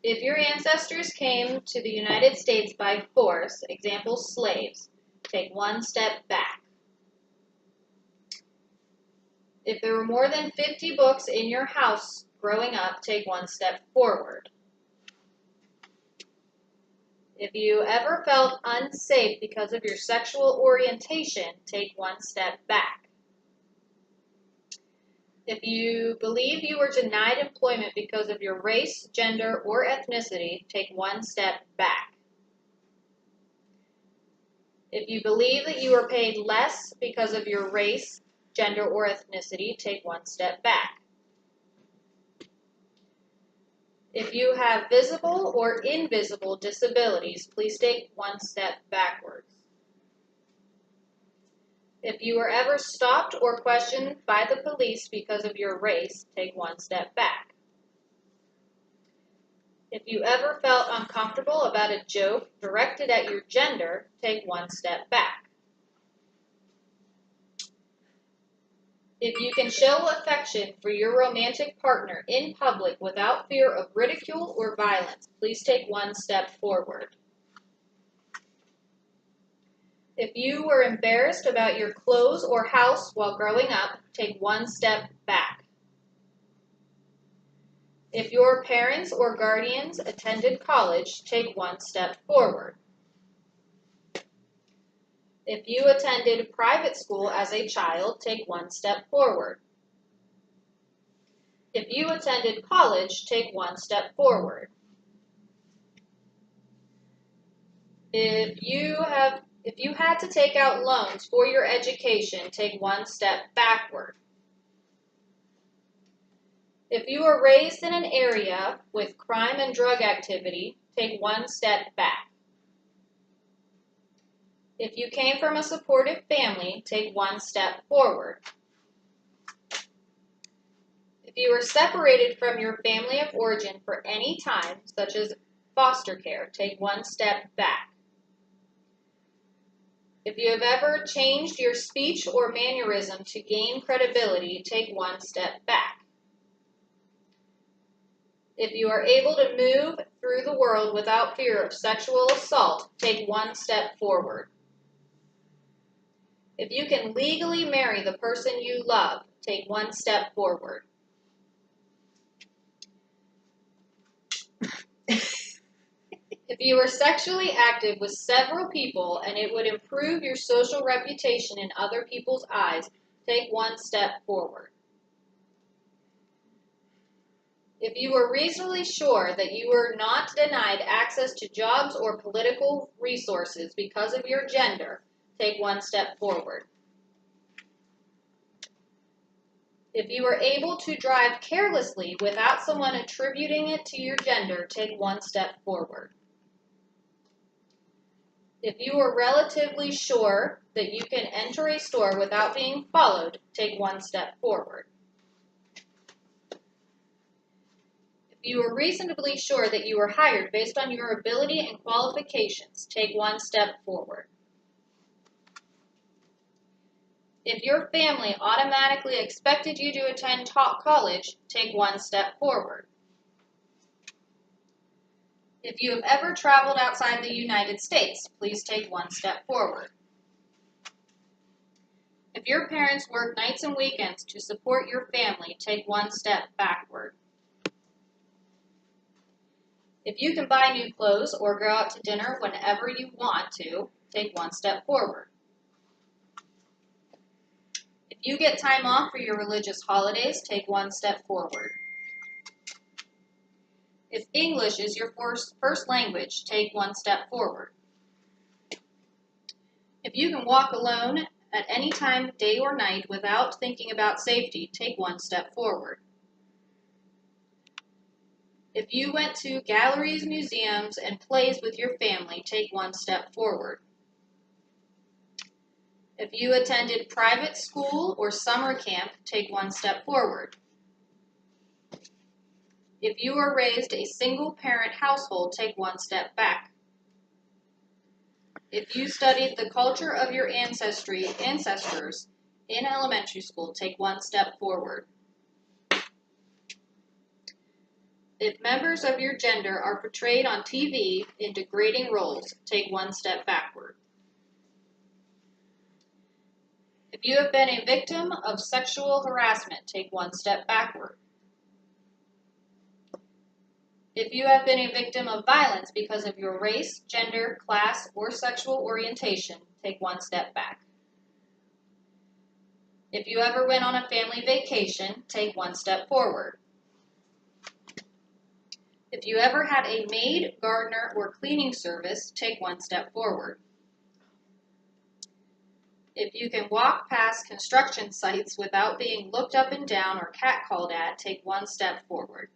If your ancestors came to the United States by force, example slaves, take one step back. If there were more than 50 books in your house growing up, take one step forward. If you ever felt unsafe because of your sexual orientation, take one step back. If you believe you were denied employment because of your race, gender, or ethnicity, take one step back. If you believe that you are paid less because of your race, gender, or ethnicity, take one step back. If you have visible or invisible disabilities, please take one step backwards. If you were ever stopped or questioned by the police because of your race, take one step back. If you ever felt uncomfortable about a joke directed at your gender, take one step back. If you can show affection for your romantic partner in public without fear of ridicule or violence, please take one step forward. If you were embarrassed about your clothes or house while growing up, take one step back. If your parents or guardians attended college, take one step forward. If you attended private school as a child, take one step forward. If you attended college, take one step forward. If you had to take out loans for your education, take one step backward. If you were raised in an area with crime and drug activity, take one step back. If you came from a supportive family, take one step forward. If you were separated from your family of origin for any time, such as foster care, take one step back. If you have ever changed your speech or mannerism to gain credibility, take one step back. If you are able to move through the world without fear of sexual assault, take one step forward. If you can legally marry the person you love, take one step forward. If you are sexually active with several people and it would improve your social reputation in other people's eyes, take one step forward. If you were reasonably sure that you were not denied access to jobs or political resources because of your gender, take one step forward. If you were able to drive carelessly without someone attributing it to your gender, take one step forward. If you are relatively sure that you can enter a store without being followed, take one step forward. If you are reasonably sure that you were hired based on your ability and qualifications, take one step forward. If your family automatically expected you to attend top college, take one step forward. If you have ever traveled outside the United States, please take one step forward. If your parents work nights and weekends to support your family, take one step backward. If you can buy new clothes or go out to dinner whenever you want to, take one step forward. If you get time off for your religious holidays, take one step forward. If English is your first language, take one step forward. If you can walk alone at any time, day or night, without thinking about safety, take one step forward. If you went to galleries, museums, and plays with your family, take one step forward. If you attended private school or summer camp, take one step forward. If you were raised a single-parent household, take one step back. If you studied the culture of your ancestors in elementary school, take one step forward. If members of your gender are portrayed on TV in degrading roles, take one step backward. If you have been a victim of sexual harassment, take one step backward. If you have been a victim of violence because of your race, gender, class, or sexual orientation, take one step back. If you ever went on a family vacation, take one step forward. If you ever had a maid, gardener, or cleaning service, take one step forward. If you can walk past construction sites without being looked up and down or catcalled at, take one step forward.